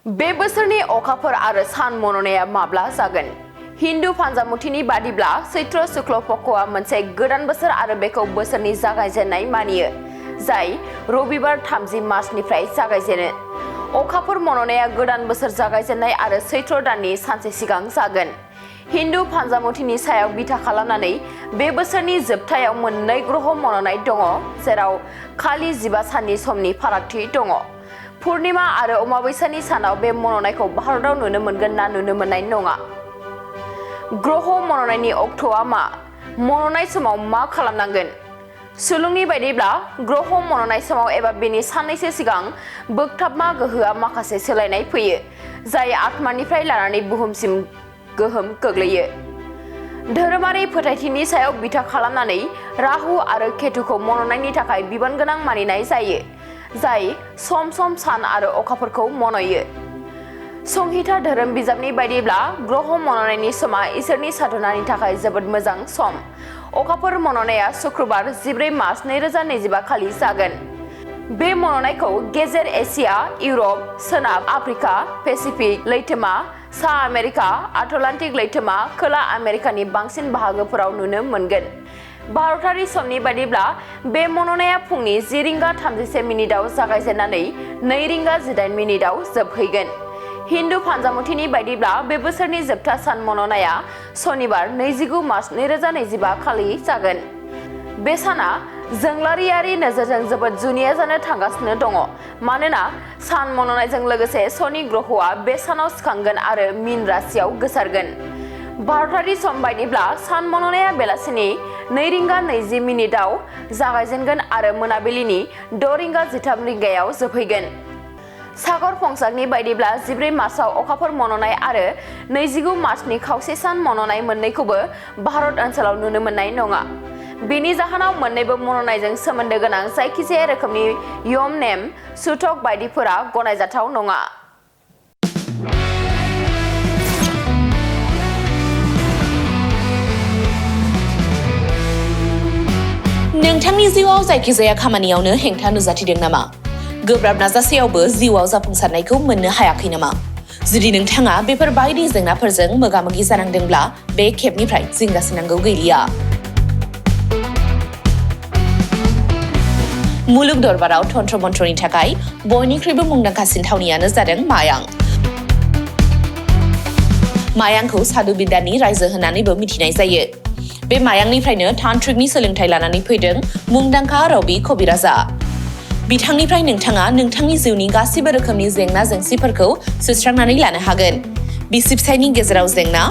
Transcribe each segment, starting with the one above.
बे बोसोरनि अखाफोर आरो सान मन'नाया माब्ला जागोन? हिन्दु फान्जामुथिनि बादिब्ला चैत्र शुक्ल पक्षआ मोनसे गोदान बोसोर आरो बेखौ बोसोरनि जागायजेननाय मानियो, जाय रबिबार 30 मार्चनिफ्राय जागायजेनो। अखाफोर मन'नाया गोदान बोसोर जागायजेननाय आरो चैत्र दाननि सानसे सिगां जागोन। हिन्दु फान्जामुथिनि सायाव बिथा खालामनानै बे बोसोरनि जोबथायाव मोननै ग्रह मन'नाय दङ, जेराव खालि 15 साननि समनि फारागथि दङ। पूर्णिमा आरो अमाबैसानि सानाव बे मन'नायखौ भारताव नुनो मोनगोन ना नुनो मोननाय नङा। ग्रह मन'नायनि अक्ट'आ मा? मन'नाय समाव मा खालामनांगोन? सुलुंनि बायदिब्ला ग्रह मन'नाय समाव एबा बेनि साननैसो सिगां बोगथाबमा गोहोआ माखासे सोलायनाय फैयो, जाय आत्मानिफ्राय लानानै बुहुमसिम गोहोम गोग्लैयो। धोरोमारि फोथायथिनि सायाव बिथा खालामनानै राहु आरो केतुखौ मन'नायनि थाखाय बिबान गोनां मानिनाय जायो, जाय सम सम सान आरो अखाफोरखौ मन'यो। संहिता धोरोम बिजाबनि बायदिब्ला ग्रह मन'नायनि समा इसोरनि साधनानि थाखाय जोबोद मोजां सम। अखाफोर मन'नाया शुक्रबार 14 मार्च 2025 खालि जागोन। बे मन'नायखौ गेजेर एसिया, इउरप, सोनाब आफ्रिका, पेसिफिक लैथोमा, सा आमेरिका, आटलान्टिक लैथोमा, खोला आमेरिकानि बांसिन बाहागोफोराव नुनो मोनगोन। भारतारि समनि बायदिब्ला बे मन'नाया फुंनि 10:31 जागायजेननानै 2:18 जोबहैगोन। हिन्दु फान्जामुथिनि बायदिब्ला बे बोसोरनि जोबथा सान मन'नाया सनिबार 29 मार्च 2025 खालि जागोन। बे साना जोंलारियारि नोजोरजों जोबोद जुनिया जानो थांगासिनो दङ, मानोना सान मन'नायजों लोगोसे शनि ग्रहआ बे सानाव सिखांगोन आरो मीन राशियाव गोसारगोन। भारतारि सम बायदिब्ला सान मन'नाया बेलासिनि 2:20 जागायजेनगोन आरो मोनाबिलिनि 6:13 जोबहैगोन। सागर फंसाकनि बायदिब्ला 14 मार्चआव अखाफोर मन'नाय आरो 29 मार्चनि खावसे सान मन'नाय मोननैखौबो भारत ओनसोलाव नुनो मोननाय नङा। बेनि जाहोनाव मोन्नैबो मन'नायजों सोमोन्दो गोनां जायखिजाया रोखोमनि यम नेम सुतक बायदिफोरा गनायजाथाव नङा। नोंथांनि जिउआव जायखिजाया खामानियावनो हेंथा नुजाथिदों नामा? गोब्राब नाजासेयावबो जिउआव जाफुंसारनायखौ मोननो हायाखै नामा? जुदि नोंथाङा बेफोर बायदि जेंनाफोरजों मोगा-मोगि जानांदोंब्ला बे खेबनिफ्राय जिंगासिनांगौ गैलिया। मुलुग दरबाराव तन्त्र मन्त्रनि थाखाय बयनिख्रुइबो मुंदांखासिन थावनियानो जादों मायां। मायांखौ साधु बिद्यानि रायजो होननानैबो मिथिनाय जायो। बे मायांनिफ्रायनो तान्त्रिकनि सोलोंथाइ लानानै फैदों मुंदांखा रबि कबिराजआ। बिथांनिफ्राय नोंथाङा नोंथांनि जिउनि गासिबो रोखोमनि जेंना-जेंसिफोरखौ सुस्रांनानै लानो हागोन। बिसि-फिसायनि गेजेराव जेंना,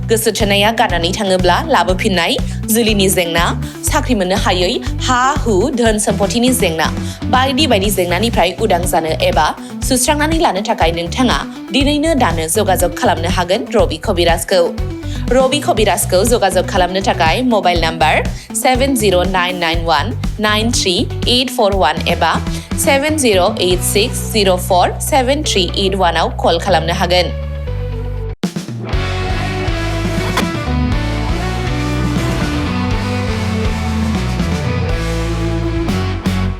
गोसो थोनाया गारनानै थाङोब्ला लाबोफिननाय, जुलिनि जेंना, साख्रि मोननो हायै, हा-हु, धोन-सम्पथिनि जेंना, बायदि बायदि जेंनानिफ्राय उदां जानो एबा सुस्रांनानै लानो थाखाय नोंथाङा दिनैनो दानो जगाजग खालामनो हागोन रबि कबिराजखौ। रबि कबिराजखौ जगाजग खालामनो थाखाय मबाइल नाम्बार 7099193841 एबा 7086047381 आव कल खालामनो हागोन।